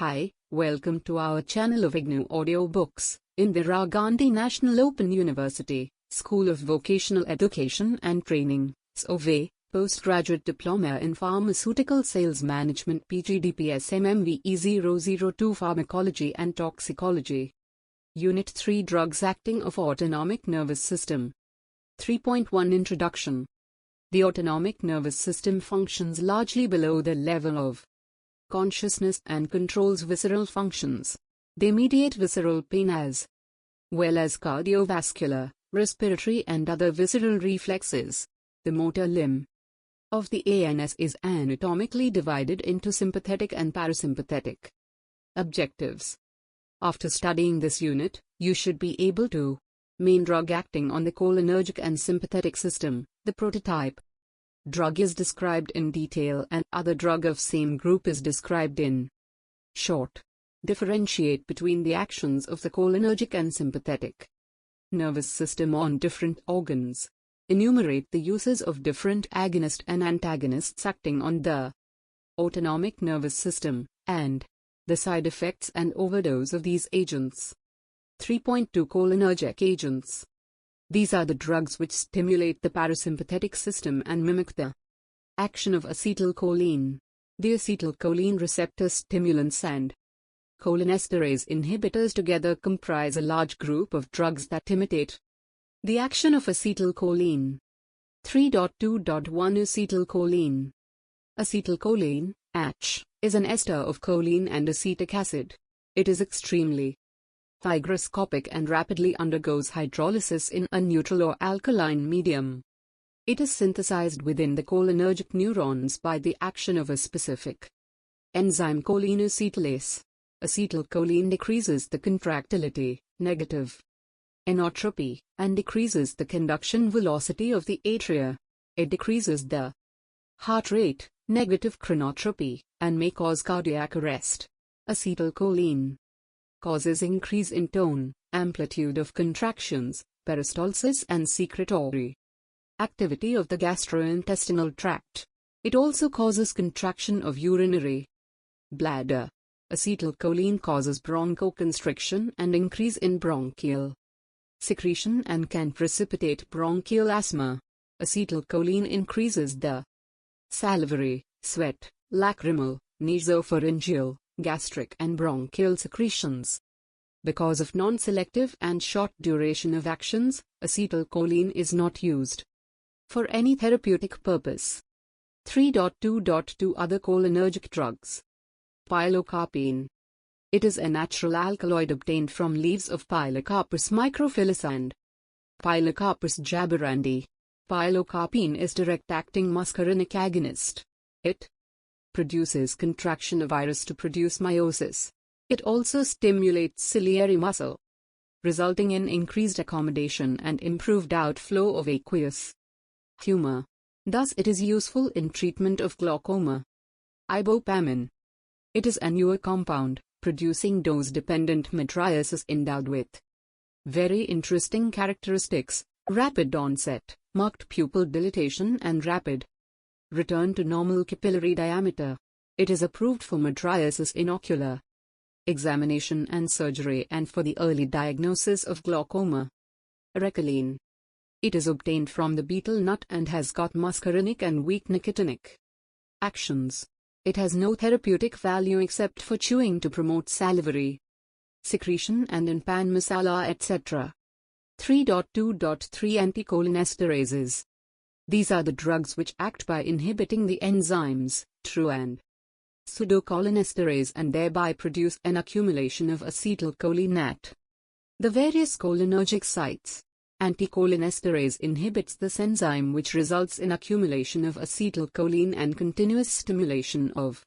Hi, welcome to our channel of IGNOU audiobooks, Indira Gandhi National Open University, School of Vocational Education and Training, SOVET, Postgraduate Diploma in Pharmaceutical Sales Management PGDPSM MVE-002 Pharmacology and Toxicology. Unit-3 Drugs Acting of Autonomic Nervous System. 3.1 Introduction. The autonomic nervous system functions largely below the level of consciousness and controls visceral functions. They mediate visceral pain as well as cardiovascular, respiratory and other visceral reflexes. The motor limb of the ANS is anatomically divided into sympathetic and parasympathetic. Objectives. After studying this unit, you should be able to main drug acting on the cholinergic and sympathetic system. The prototype drug is described in detail and other drug of same group is described in short. Differentiate between the actions of the cholinergic and sympathetic nervous system on different organs. Enumerate the uses of different agonist and antagonists acting on the autonomic nervous system, and the side effects and overdose of these agents. 3.2 Cholinergic agents. These are the drugs which stimulate the parasympathetic system and mimic the action of acetylcholine. The acetylcholine receptor stimulants and cholinesterase inhibitors together comprise a large group of drugs that imitate the action of acetylcholine. 3.2.1 Acetylcholine. Acetylcholine, ACH, is an ester of choline and acetic acid. It is extremely hygroscopic and rapidly undergoes hydrolysis in a neutral or alkaline medium. It is synthesized within the cholinergic neurons by the action of a specific enzyme cholineacetylase. Acetylcholine decreases the contractility, negative inotropy, and decreases the conduction velocity of the atria. It decreases the heart rate, negative chronotropy, and may cause cardiac arrest. Acetylcholine causes increase in tone, amplitude of contractions, peristalsis and secretory activity of the gastrointestinal tract. It also causes contraction of urinary bladder. Acetylcholine causes bronchoconstriction and increase in bronchial secretion and can precipitate bronchial asthma. Acetylcholine increases the salivary, sweat, lacrimal, nasopharyngeal, gastric and bronchial secretions. Because of non-selective and short duration of actions, acetylcholine is not used for any therapeutic purpose. 3.2.2 Other cholinergic drugs. Pilocarpine. It is a natural alkaloid obtained from leaves of Pilocarpus microphyllus and Pilocarpus jabarandi. Pilocarpine is direct-acting muscarinic agonist. It produces contraction of iris to produce meiosis. It also stimulates ciliary muscle, resulting in increased accommodation and improved outflow of aqueous humor. Thus it is useful in treatment of glaucoma. Ibopamine. It is a newer compound, producing dose-dependent mydriasis endowed with very interesting characteristics: rapid onset, marked pupil dilatation and rapid return to normal capillary diameter. It is approved for mydriasis in ocular examination and surgery and for the early diagnosis of glaucoma. Recaline. It is obtained from the betel nut and has got muscarinic and weak nicotinic actions. It has no therapeutic value except for chewing to promote salivary secretion and in pan masala etc. 3.2.3 Anticholinesterases. These are the drugs which act by inhibiting the enzymes true and pseudocholinesterase and thereby produce an accumulation of acetylcholine at the various cholinergic sites. Anticholinesterase inhibits this enzyme which results in accumulation of acetylcholine and continuous stimulation of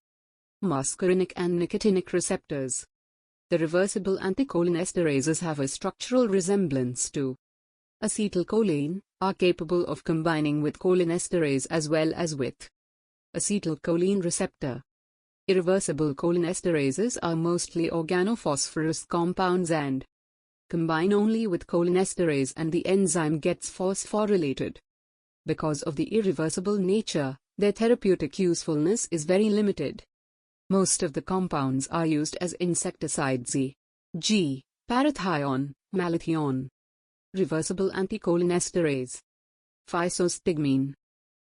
muscarinic and nicotinic receptors. The reversible anticholinesterases have a structural resemblance to acetylcholine, are capable of combining with cholinesterase as well as with acetylcholine receptor. Irreversible cholinesterases are mostly organophosphorus compounds and combine only with cholinesterase and the enzyme gets phosphorylated. Because of the irreversible nature, their therapeutic usefulness is very limited. Most of the compounds are used as insecticides e.g. parathion, malathion. Reversible anticholinesterase. Physostigmine.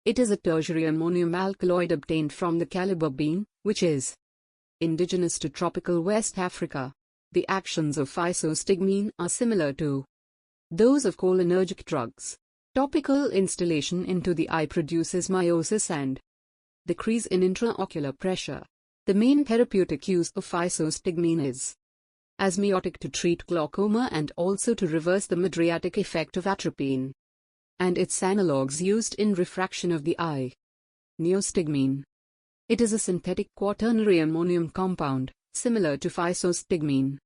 It is a tertiary ammonium alkaloid obtained from the caliber bean, which is indigenous to tropical West Africa. The actions of physostigmine are similar to those of cholinergic drugs. Topical instillation into the eye produces miosis and decrease in intraocular pressure. The main therapeutic use of physostigmine is as miotic to treat glaucoma and also to reverse the mydriatic effect of atropine, and its analogues used in refraction of the eye. Neostigmine. It is a synthetic quaternary ammonium compound, similar to physostigmine,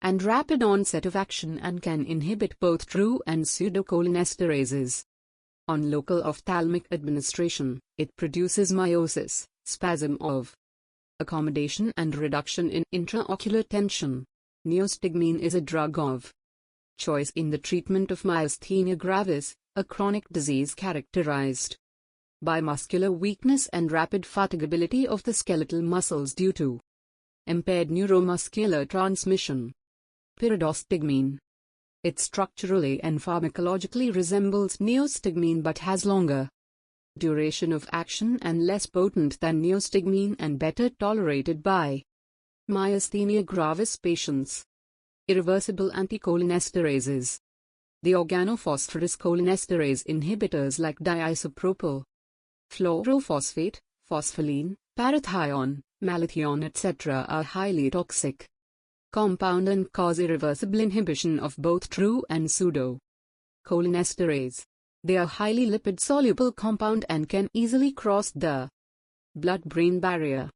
and rapid onset of action and can inhibit both true and pseudocholinesterases. On local ophthalmic administration, it produces miosis, spasm of accommodation and reduction in intraocular tension. Neostigmine is a drug of choice in the treatment of myasthenia gravis, a chronic disease characterized by muscular weakness and rapid fatigability of the skeletal muscles due to impaired neuromuscular transmission. Pyridostigmine. It structurally and pharmacologically resembles neostigmine but has longer duration of action and less potent than neostigmine and better tolerated by myasthenia gravis patients. Irreversible anticholinesterases. The organophosphorus cholinesterase inhibitors like diisopropyl fluorophosphate, phospholine, parathion, malathion etc. are highly toxic compound and cause irreversible inhibition of both true and pseudo cholinesterase. They are highly lipid-soluble compound and can easily cross the blood-brain barrier.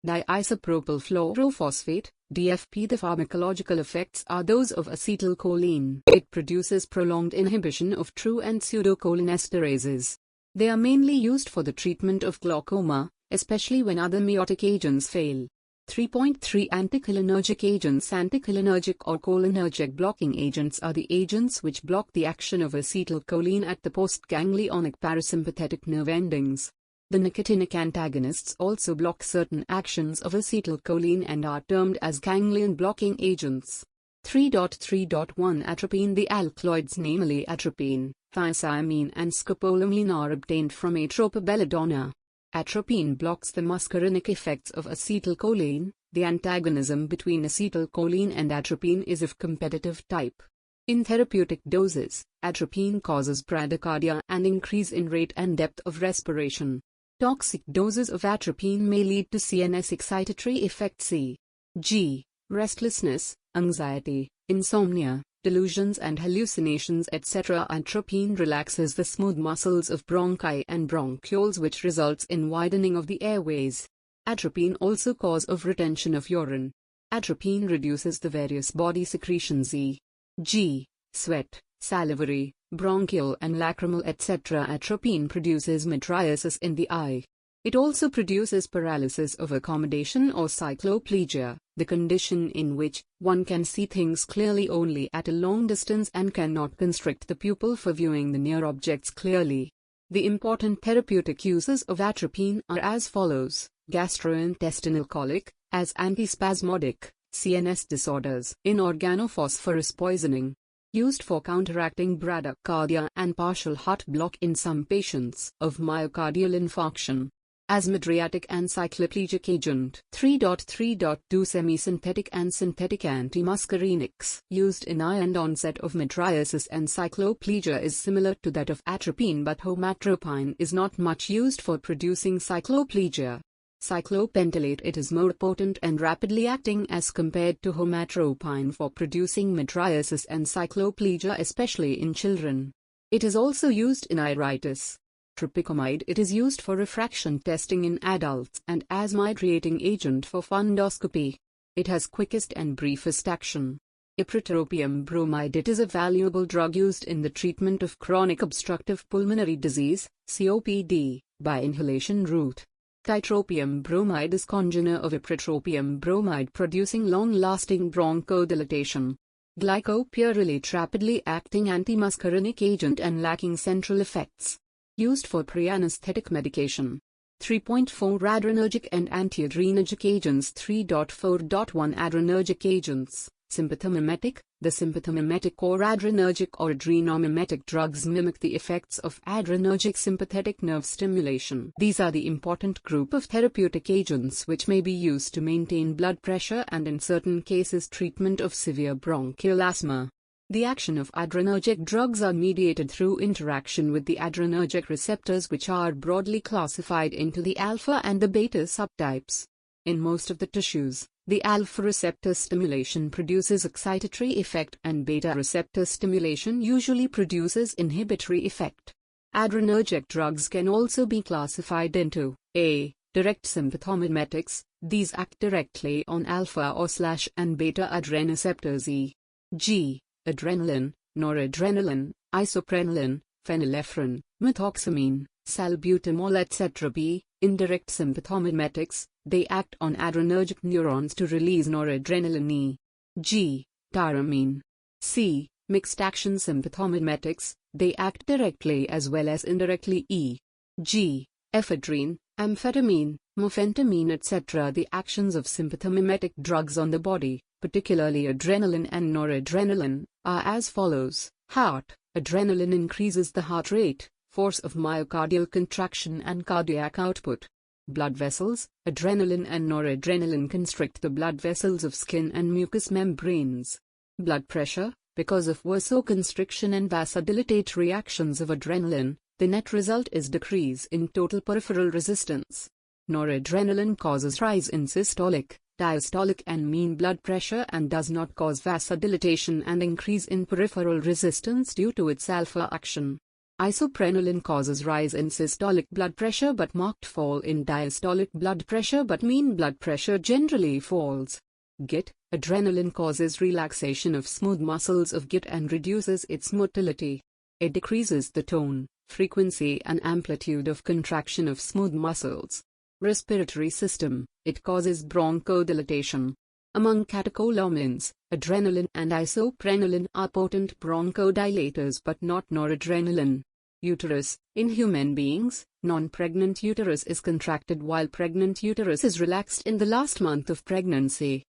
Diisopropyl fluorophosphate, DFP. The pharmacological effects are those of acetylcholine. It produces prolonged inhibition of true and pseudocholinesterases. They are mainly used for the treatment of glaucoma, especially when other miotic agents fail. 3.3 Anticholinergic agents. Anticholinergic or cholinergic blocking agents are the agents which block the action of acetylcholine at the postganglionic parasympathetic nerve endings. The nicotinic antagonists also block certain actions of acetylcholine and are termed as ganglion blocking agents. 3.3.1 Atropine. The alkaloids namely atropine, thiazimine and scopolamine are obtained from Atropa belladonna. Atropine blocks the muscarinic effects of acetylcholine. The antagonism between acetylcholine and atropine is of competitive type. In therapeutic doses, atropine causes bradycardia and increase in rate and depth of respiration. Toxic doses of atropine may lead to CNS excitatory effects e.g., restlessness, anxiety, insomnia, delusions and hallucinations etc. Atropine relaxes the smooth muscles of bronchi and bronchioles which results in widening of the airways. Atropine also cause of retention of urine. Atropine reduces the various body secretions e.g., sweat, salivary, bronchial and lacrimal etc. Atropine produces mydriasis in the eye. It also produces paralysis of accommodation or cycloplegia, the condition in which one can see things clearly only at a long distance and cannot constrict the pupil for viewing the near objects clearly. The important therapeutic uses of atropine are as follows: gastrointestinal colic, as antispasmodic, CNS disorders, in organophosphorus poisoning, used for counteracting bradycardia and partial heart block in some patients of myocardial infarction. As mydriatic and cycloplegic agent. 3.3.2 Semi-synthetic and synthetic antimuscarinics used in eye and onset of mydriasis and cycloplegia is similar to that of atropine, but homatropine is not much used for producing cycloplegia. Cyclopentylate. It is more potent and rapidly acting as compared to homatropine for producing mydriasis and cycloplegia, especially in children. It is also used in iritis. Tropicamide. It is used for refraction testing in adults and as mydriating agent for fundoscopy. It has quickest and briefest action. Ipratropium bromide. It is a valuable drug used in the treatment of chronic obstructive pulmonary disease, COPD, by inhalation route. Titropium bromide is congener of ipratropium bromide, producing long-lasting bronchodilation. Glycopyrrolate. Rapidly acting antimuscarinic agent and lacking central effects. Used for pre-anesthetic medication. 3.4 Adrenergic and antiadrenergic agents. 3.4.1 Adrenergic agents. Sympathomimetic. The sympathomimetic or adrenergic or adrenomimetic drugs mimic the effects of adrenergic sympathetic nerve stimulation. These are the important group of therapeutic agents which may be used to maintain blood pressure and in certain cases treatment of severe bronchial asthma. The action of adrenergic drugs are mediated through interaction with the adrenergic receptors, which are broadly classified into the alpha and the beta subtypes. In most of the tissues, the alpha receptor stimulation produces excitatory effect and beta receptor stimulation usually produces inhibitory effect. Adrenergic drugs can also be classified into A. Direct sympathomimetics. These act directly on alpha or and beta adrenoceptors. E.g. adrenaline, noradrenaline, isoprenaline, phenylephrine, methoxamine, salbutamol etc. B. Indirect sympathomimetics. They act on adrenergic neurons to release noradrenaline. E.g. tyramine. C. Mixed action sympathomimetics. They act directly as well as indirectly. E.g. ephedrine, amphetamine, mofentamine etc. The actions of sympathomimetic drugs on the body, particularly adrenaline and noradrenaline, are as follows. Heart. Adrenaline increases the heart rate, force of myocardial contraction and cardiac output. Blood vessels. Adrenaline and noradrenaline constrict the blood vessels of skin and mucous membranes. Blood pressure. Because of vasoconstriction and vasodilatory actions of adrenaline, the net result is decrease in total peripheral resistance. Noradrenaline causes rise in systolic, diastolic and mean blood pressure and does not cause vasodilatation and increase in peripheral resistance due to its alpha action. Isoprenaline causes rise in systolic blood pressure but marked fall in diastolic blood pressure, but mean blood pressure generally falls. GIT. Adrenaline causes relaxation of smooth muscles of GIT and reduces its motility. It decreases the tone, frequency and amplitude of contraction of smooth muscles. Respiratory system. It causes bronchodilation. Among catecholamines, adrenaline and isoprenaline are potent bronchodilators but not noradrenaline. Uterus. In human beings, non-pregnant uterus is contracted while pregnant uterus is relaxed in the last month of pregnancy.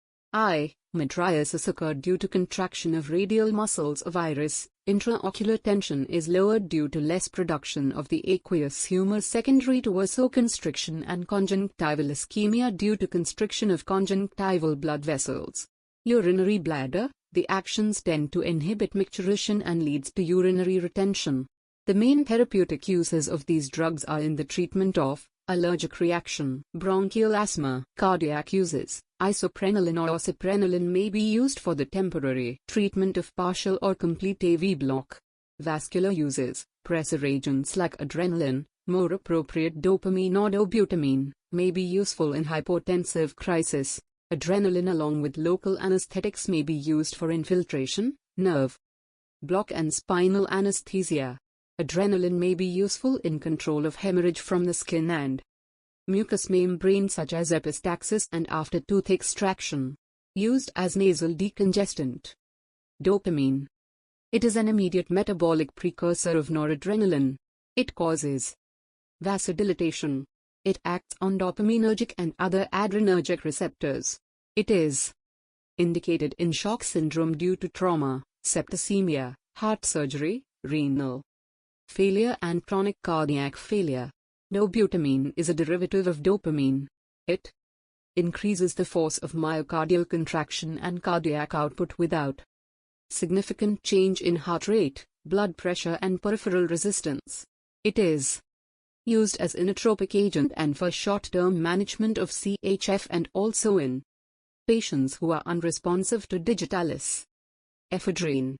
Mydriasis occurred due to contraction of radial muscles of iris. Intraocular tension is lowered due to less production of the aqueous humor secondary to vasoconstriction and conjunctival ischemia due to constriction of conjunctival blood vessels. Urinary bladder. The actions tend to inhibit micturition and leads to urinary retention. The main therapeutic uses of these drugs are in the treatment of allergic reaction, bronchial asthma. Cardiac uses. Isoprenaline or oceprenaline may be used for the temporary treatment of partial or complete AV block. Vascular uses. Pressor agents like adrenaline, more appropriate dopamine or dobutamine, may be useful in hypotensive crisis. Adrenaline along with local anesthetics may be used for infiltration, nerve block and spinal anesthesia. Adrenaline may be useful in control of hemorrhage from the skin and mucous membrane such as epistaxis and after tooth extraction. Used as nasal decongestant. Dopamine. It is an immediate metabolic precursor of noradrenaline. It causes vasodilatation. It acts on dopaminergic and other adrenergic receptors. It is indicated in shock syndrome due to trauma, septicemia, heart surgery, renal failure and chronic cardiac failure. Dobutamine is a derivative of dopamine. It increases the force of myocardial contraction and cardiac output without significant change in heart rate, blood pressure and peripheral resistance. It is used as inotropic agent and for short-term management of CHF and also in patients who are unresponsive to digitalis. Ephedrine.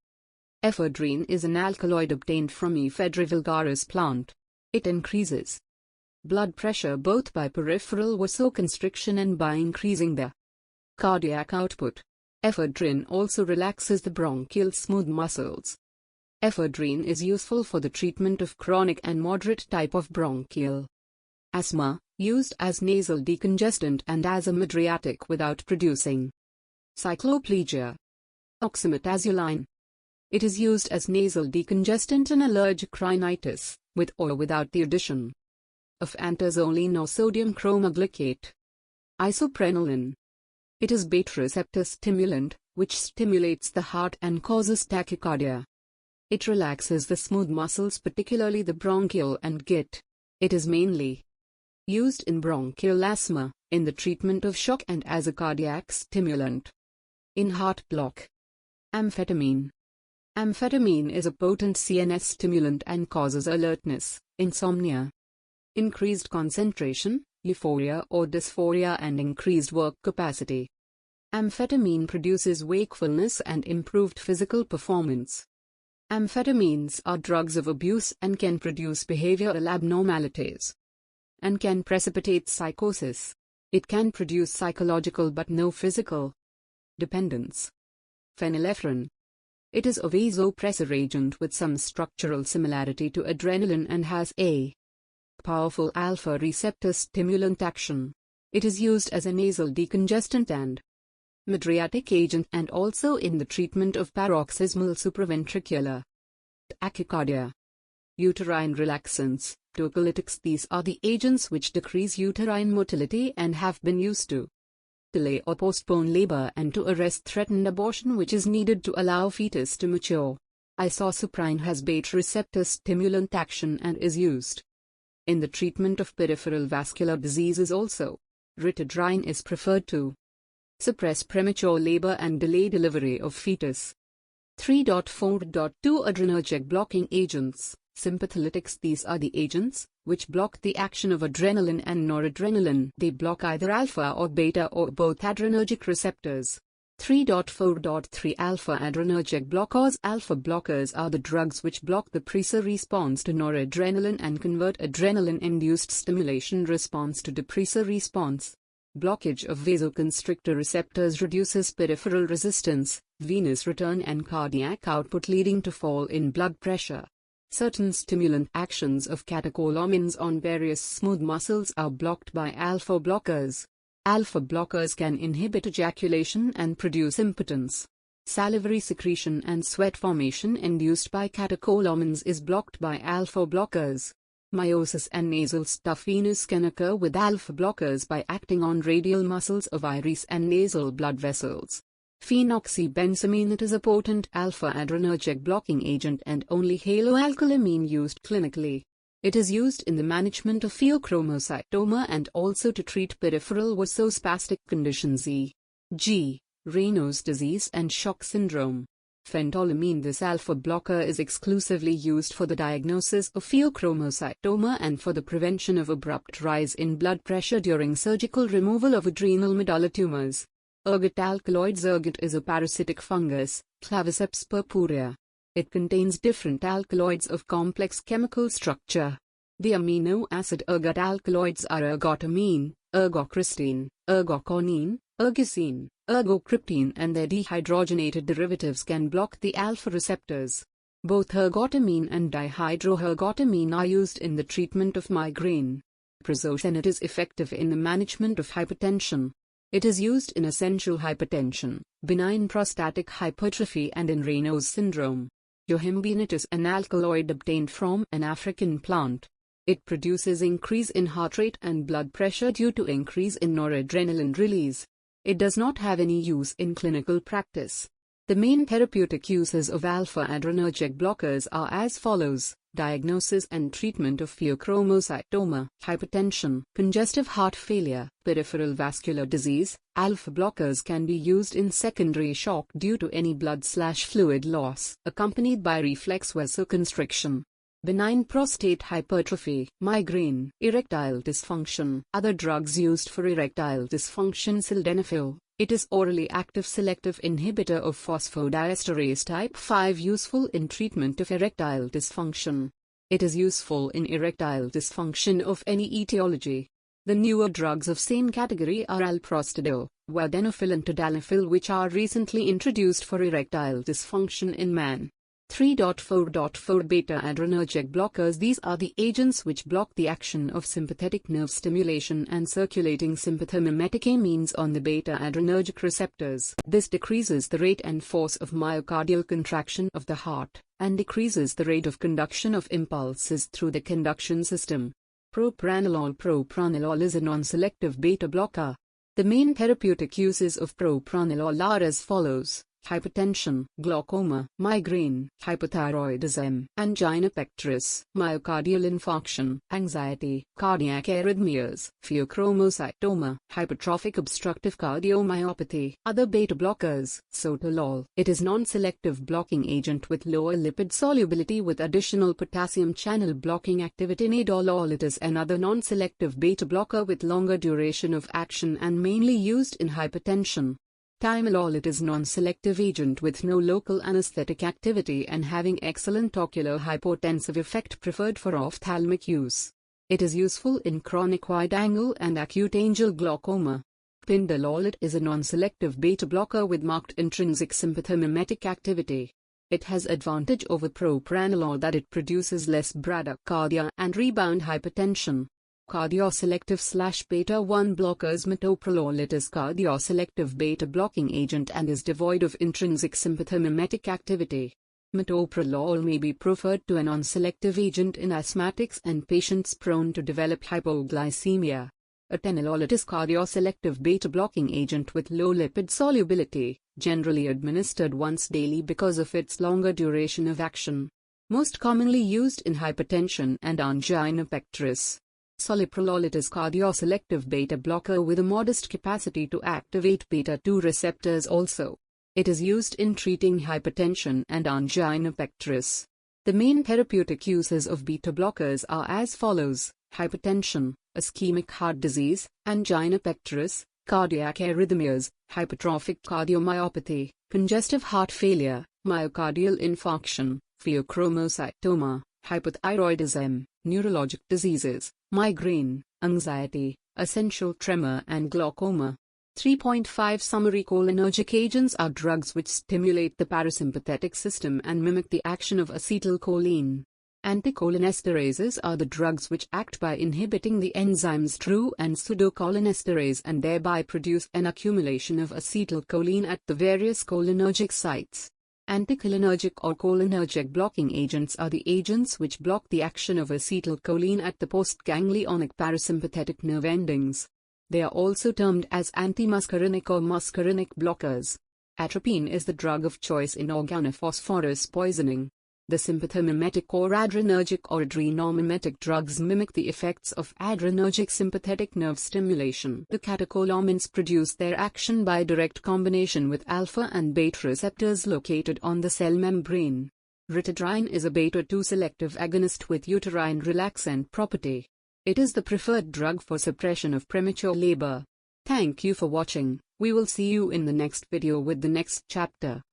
Ephedrine is an alkaloid obtained from Ephedra vulgaris plant. It increases blood pressure both by peripheral vasoconstriction and by increasing the cardiac output. Ephedrine also relaxes the bronchial smooth muscles. Ephedrine is useful for the treatment of chronic and moderate type of bronchial asthma, used as nasal decongestant and as a mydriatic without producing cycloplegia. Oxymetazoline. It is used as nasal decongestant in allergic rhinitis, with or without the addition of antazolene or sodium chromoglycate. Isoprenolone. It is beta receptor stimulant, which stimulates the heart and causes tachycardia. It relaxes the smooth muscles, particularly the bronchial and git. It is mainly used in bronchial asthma, in the treatment of shock and as a cardiac stimulant. In heart block. Amphetamine. Amphetamine is a potent CNS stimulant and causes alertness, insomnia, increased concentration, euphoria or dysphoria and increased work capacity. Amphetamine produces wakefulness and improved physical performance. Amphetamines are drugs of abuse and can produce behavioral abnormalities and can precipitate psychosis. It can produce psychological but no physical dependence. Phenylephrine. It is a vasopressor agent with some structural similarity to adrenaline and has a powerful alpha receptor stimulant action. It is used as a nasal decongestant and mydriatic agent and also in the treatment of paroxysmal supraventricular tachycardia. Uterine relaxants, tocolytics. These are the agents which decrease uterine motility and have been used to delay or postpone labor and to arrest threatened abortion which is needed to allow fetus to mature. Isosuprine has beta receptor stimulant action and is used in the treatment of peripheral vascular diseases also. Ritodrine is preferred to suppress premature labor and delay delivery of fetus. 3.4.2 Adrenergic blocking agents, sympatholytics. These are the agents which block the action of adrenaline and noradrenaline. They block either alpha or beta or both adrenergic receptors. 3.4.3 Alpha adrenergic blockers. Alpha blockers are the drugs which block the pressor response to noradrenaline and convert adrenaline-induced stimulation response to depressor response. Blockage of vasoconstrictor receptors reduces peripheral resistance, venous return and cardiac output, leading to fall in blood pressure. Certain stimulant actions of catecholamines on various smooth muscles are blocked by alpha blockers. Alpha blockers can inhibit ejaculation and produce impotence. Salivary secretion and sweat formation induced by catecholamines is blocked by alpha blockers. Meiosis and nasal stuff venous can occur with alpha blockers by acting on radial muscles of iris and nasal blood vessels. Phenoxybenzoamine. It is a potent alpha adrenergic blocking agent and only haloalkylamine used clinically. It is used in the management of pheochromocytoma and also to treat peripheral vasospastic conditions e.g., Raynaud's disease and shock syndrome. Phentolamine. This alpha blocker is exclusively used for the diagnosis of pheochromocytoma and for the prevention of abrupt rise in blood pressure during surgical removal of adrenal medulla tumors. Ergot alkaloids. Ergot is a parasitic fungus, Claviceps purpurea. It contains different alkaloids of complex chemical structure. The amino acid ergot alkaloids are ergotamine, ergocristine, ergoconine, ergosine, ergocryptine, and their dehydrogenated derivatives can block the alpha receptors. Both ergotamine and dihydroergotamine are used in the treatment of migraine. Prazosin is effective in the management of hypertension. It is used in essential hypertension, benign prostatic hypertrophy, and in Raynaud's syndrome. Yohimbine is an alkaloid obtained from an African plant. It produces increase in heart rate and blood pressure due to increase in noradrenaline release. It does not have any use in clinical practice. The main therapeutic uses of alpha adrenergic blockers are as follows: diagnosis and treatment of pheochromocytoma, hypertension, congestive heart failure, peripheral vascular disease. Alpha blockers can be used in secondary shock due to any blood/fluid loss accompanied by reflex vasoconstriction, benign prostate hypertrophy, migraine, erectile dysfunction. Other drugs used for erectile dysfunction: sildenafil. It is orally active selective inhibitor of phosphodiesterase type 5, useful in treatment of erectile dysfunction. It is useful in erectile dysfunction of any etiology. The newer drugs of same category are alprostadil, vardenafil and tadalafil, which are recently introduced for erectile dysfunction in man. 3.4.4 Beta adrenergic blockers. These are the agents which block the action of sympathetic nerve stimulation and circulating sympathomimetic amines on the beta adrenergic receptors. This decreases the rate and force of myocardial contraction of the heart, and decreases the rate of conduction of impulses through the conduction system. Propranolol. Propranolol is a non-selective beta blocker. The main therapeutic uses of propranolol are as follows: hypertension, glaucoma, migraine, hypothyroidism, angina pectoris, myocardial infarction, anxiety, cardiac arrhythmias, pheochromocytoma, hypertrophic obstructive cardiomyopathy. Other beta blockers: sotalol. It is non-selective blocking agent with lower lipid solubility with additional potassium channel blocking activity. Nadolol. It is another non-selective beta blocker with longer duration of action and mainly used in hypertension. Timolol. It is non-selective agent with no local anesthetic activity and having excellent ocular hypotensive effect, preferred for ophthalmic use. It is useful in chronic wide-angle and acute angle glaucoma. Pindolol. It is a non-selective beta blocker with marked intrinsic sympathomimetic activity. It has advantage over propranolol that it produces less bradycardia and rebound hypertension. Cardioselective/beta-1 blockers. Metoprolol. It is cardioselective beta blocking agent and is devoid of intrinsic sympathomimetic activity. Metoprolol may be preferred to a non-selective agent in asthmatics and patients prone to develop hypoglycemia. Atenolol. It is cardioselective beta blocking agent with low lipid solubility, generally administered once daily because of its longer duration of action. Most commonly used in hypertension and angina pectoris. Soliprolol. It is cardioselective beta blocker with a modest capacity to activate beta-2 receptors also. It is used in treating hypertension and angina pectoris. The main therapeutic uses of beta blockers are as follows: hypertension, ischemic heart disease, angina pectoris, cardiac arrhythmias, hypertrophic cardiomyopathy, congestive heart failure, myocardial infarction, pheochromocytoma, hypothyroidism, neurologic diseases, migraine, anxiety, essential tremor and glaucoma. 3.5 Summary. Cholinergic agents are drugs which stimulate the parasympathetic system and mimic the action of acetylcholine. Anticholinesterases are the drugs which act by inhibiting the enzymes true and pseudocholinesterase and thereby produce an accumulation of acetylcholine at the various cholinergic sites. Anticholinergic or cholinergic blocking agents are the agents which block the action of acetylcholine at the postganglionic parasympathetic nerve endings. They are also termed as antimuscarinic or muscarinic blockers. Atropine is the drug of choice in organophosphorus poisoning. The sympathomimetic or adrenergic or adrenomimetic drugs mimic the effects of adrenergic sympathetic nerve stimulation. The catecholamines produce their action by direct combination with alpha and beta receptors located on the cell membrane. Ritodrine is a beta-2 selective agonist with uterine relaxant property. It is the preferred drug for suppression of premature labor. Thank you for watching. We will see you in the next video with the next chapter.